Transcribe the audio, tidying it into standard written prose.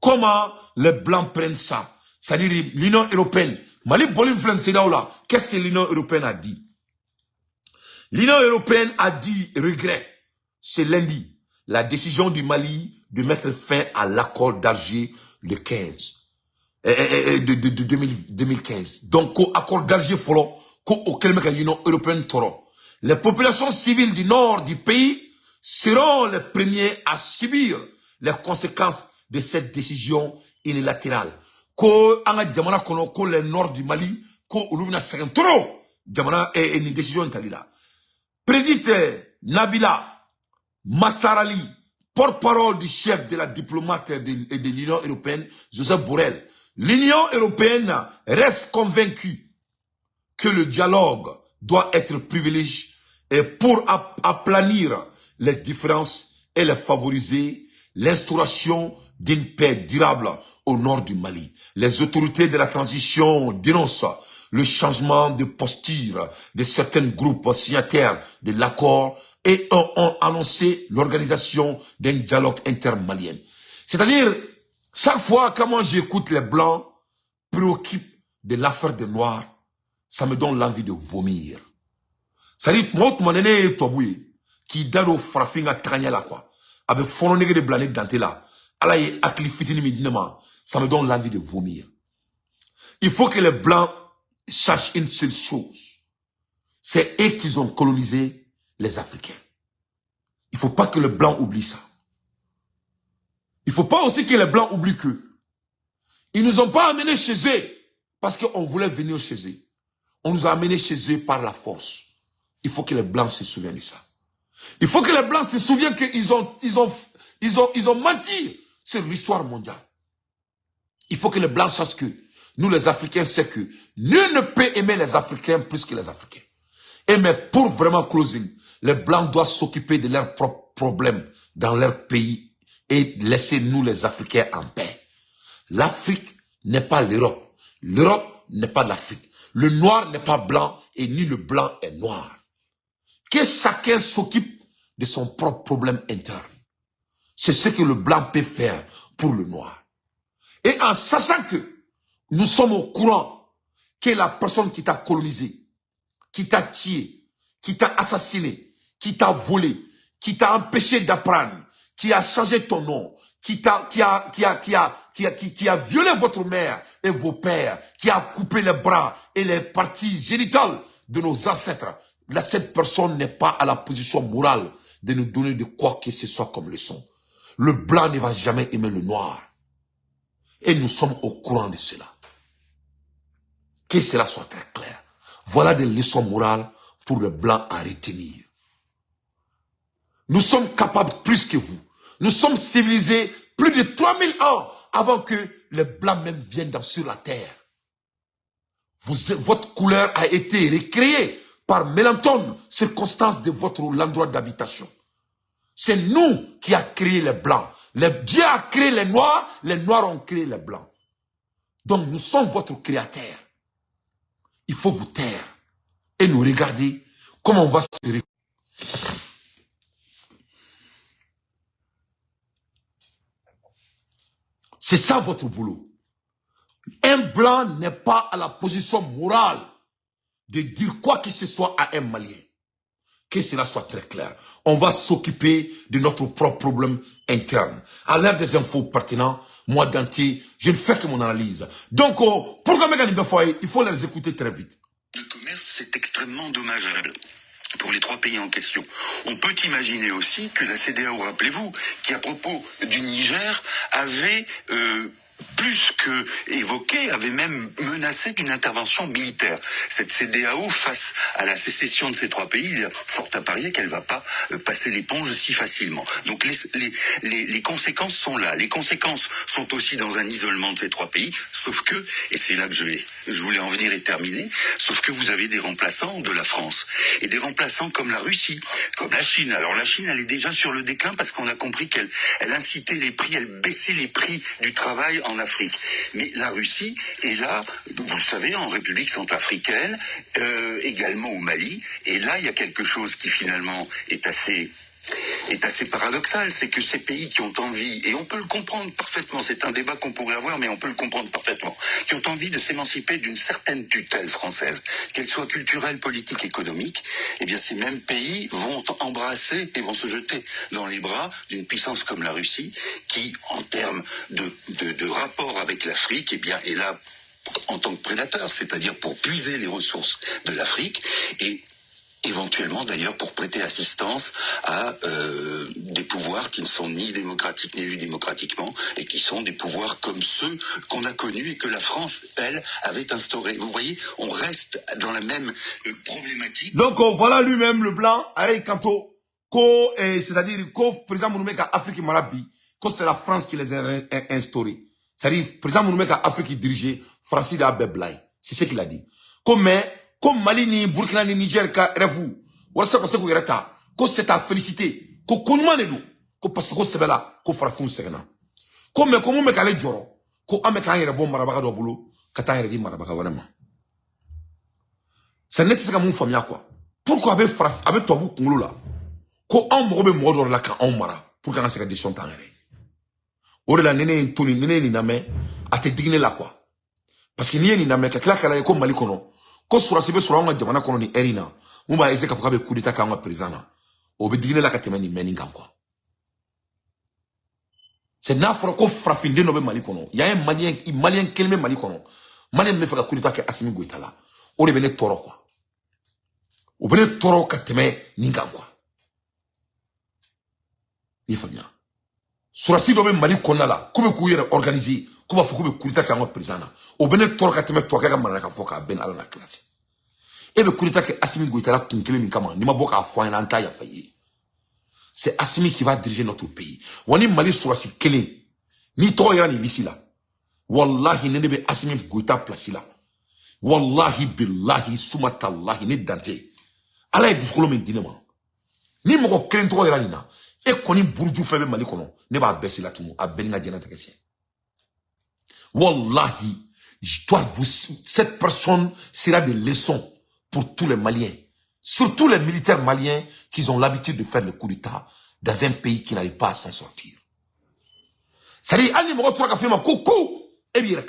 comment les Blancs prennent ça. C'est-à-dire l'Union européenne. Mali Bolim là, qu'est-ce que l'Union européenne a dit? L'Union européenne a dit regret. C'est lundi. La décision du Mali de mettre fin à l'accord d'Alger le 15. De 2015. Donc, l'accord d'Alger follow, auquel l'Union européenne toro. Les populations civiles du nord du pays seront les premiers à subir les conséquences de cette décision unilatérale. Ko anga jamana kono ko le nord du Mali ko ulumina sagantoro jamana une décision talila. Prédite Nabila Massarali, porte-parole du chef de la diplomate et de l'Union européenne, Joseph Borrell. L'Union européenne reste convaincue que le dialogue doit être privilégié et pour aplanir les différences et les favoriser l'instauration d'une paix durable au nord du Mali. Les autorités de la transition dénoncent le changement de posture de certains groupes signataires de l'accord et ont annoncé l'organisation d'un dialogue intermalien. C'est-à-dire, chaque fois que moi j'écoute les Blancs préoccupent de l'affaire des Noirs, ça me donne l'envie de vomir. C'est-à-dire, moi, mon aîné Toboué, qui donne au frapping à Tanyala, quoi, avec fond de blanet dantela, ala y akli fitini midinama, ça me donne l'envie de vomir. Il faut que les Blancs sachent une seule chose. C'est eux qui ont colonisé les Africains. Il ne faut pas que les Blancs oublient ça. Il ne faut pas aussi que les Blancs oublient que ils ne nous ont pas amenés chez eux parce qu'on voulait venir chez eux. On nous a amenés chez eux par la force. Il faut que les Blancs se souviennent de ça. Il faut que les Blancs se souviennent qu'ils ont menti sur l'histoire mondiale. Il faut que les Blancs sachent que nous, les Africains, c'est que nul ne peut aimer les Africains plus que les Africains. Et mais pour vraiment closing, les Blancs doivent s'occuper de leurs propres problèmes dans leur pays et laisser nous, les Africains, en paix. L'Afrique n'est pas l'Europe. L'Europe n'est pas l'Afrique. Le noir n'est pas blanc et ni le blanc est noir. Que chacun s'occupe de son propre problème interne. C'est ce que le blanc peut faire pour le noir. Et en sachant que nous sommes au courant que la personne qui t'a colonisé, qui t'a tué, qui t'a assassiné, qui t'a volé, qui t'a empêché d'apprendre, qui a changé ton nom, qui a violé votre mère et vos pères, qui a coupé les bras et les parties génitales de nos ancêtres, là, cette personne n'est pas à la position morale de nous donner de quoi que ce soit comme leçon. Le blanc ne va jamais aimer le noir. Et nous sommes au courant de cela. Que cela soit très clair. Voilà des leçons morales pour le blanc à retenir. Nous sommes capables plus que vous. Nous sommes civilisés plus de 3000 ans avant que les blancs même viennent sur la terre. Votre couleur a été recréée par Mélenchon, circonstance de votre endroit d'habitation. C'est nous qui avons créé les blancs. Dieu a créé les noirs ont créé les blancs. Donc nous sommes votre créateur. Il faut vous taire et nous regarder comment on va se réconcilier. C'est ça votre boulot. Un blanc n'est pas à la position morale de dire quoi que ce soit à un Malien. Que cela soit très clair. On va s'occuper de notre propre problème interne. À l'heure des infos pertinentes, moi d'entier, je ne fais que mon analyse. Donc, pour que il faut les écouter très vite. Le commerce, c'est extrêmement dommageable pour les trois pays en question. On peut imaginer aussi que la CEDEAO, rappelez-vous, qui à propos du Niger avait plus que évoqué, avait même menacé d'une intervention militaire. Cette CEDEAO, face à la sécession de ces trois pays, il y a fort à parier qu'elle ne va pas passer l'éponge si facilement. Donc les conséquences sont là. Les conséquences sont aussi dans un isolement de ces trois pays, sauf que, et c'est là que je voulais en venir et terminer, sauf que vous avez des remplaçants de la France. Et des remplaçants comme la Russie, comme la Chine. Alors la Chine, elle est déjà sur le déclin parce qu'on a compris qu'elle incitait les prix, elle baissait les prix du travail en Afrique. Mais la Russie est là, vous le savez, en République centrafricaine, également au Mali. Et là, il y a quelque chose qui finalement est assez est assez paradoxal, c'est que ces pays qui ont envie, et on peut le comprendre parfaitement, c'est un débat qu'on pourrait avoir, mais on peut le comprendre parfaitement, qui ont envie de s'émanciper d'une certaine tutelle française, qu'elle soit culturelle, politique, économique, eh bien ces mêmes pays vont embrasser et vont se jeter dans les bras d'une puissance comme la Russie, qui, en termes de rapport avec l'Afrique, eh bien est là en tant que prédateur, c'est-à-dire pour puiser les ressources de l'Afrique, et éventuellement d'ailleurs pour prêter assistance à des pouvoirs qui ne sont ni démocratiques ni élus démocratiquement et qui sont des pouvoirs comme ceux qu'on a connus et que la France, elle, avait instaurés. Vous voyez, on reste dans la même problématique. Donc voilà lui-même le blanc, Arey Kanto, c'est-à-dire que président Mounouméka Afrique Marabi, que c'est la France qui les a instaurés. C'est-à-dire président Mounouméka Afrique dirigé, Francis Abeblaï. C'est ce qu'il a dit. Comme Mali ni Burkina ni Niger ka revu wala sa ko se ko yerata ko c'est à féliciter ko kunuma ne do ko parce que ko sebela ko farafun segna ko me ko mo me kale joro ko ame ka yere bon marabaka do bulu ka ta yere di marabaka vraiment ça n'est pas mon famille quoi pourquoi avec tobu kungulu la ko on mo be mo do la ka on mara pour que se ka décision ta yere o de la nene toni nene ni name ate digne la quoi parce que ni name ka kala ko Mali kono ko surasi be sura nga jamana kono ni erina mumba ese ka fuka be coup d'état ka nga président na o be digine la ka temeni meni ngam quoi c'est na foro ko frafinde no be Mali kono ya un malien kelme Mali kono malien me faka coup d'état ke Assimi Goïta la o de be ne toro quoi o be ne toro ka teme ni ngam quoi ni famia surasi do be Mali kono la ko be ku yere organiser ko ba fuku be coup d'état ka nga président na o bene toro ka teme to ka manana ka foka ben ala na classe e be coup d'état que Assimi Goïta la kunkele ni kama ni maboka afwa na anta ya fayi c'est Assimi qui va diriger notre pays woni Mali surasi kele ni to yara ni lisi la wallahi ne be Assimi Goïta place la wallahi billahi sumatallahi ni dante ala e discours men dinema ni moko kelen to yara ni na e koni burju fe be Mali kono ne ba besi la tumu a ben nga jena takete wallahi cette personne sera de leçon pour tous les Maliens, surtout les militaires maliens qui ont l'habitude de faire le coup d'État dans un pays qui n'arrive pas à s'en sortir. C'est-à-dire, Annie Moro Touraka fait ma coucou, et bien,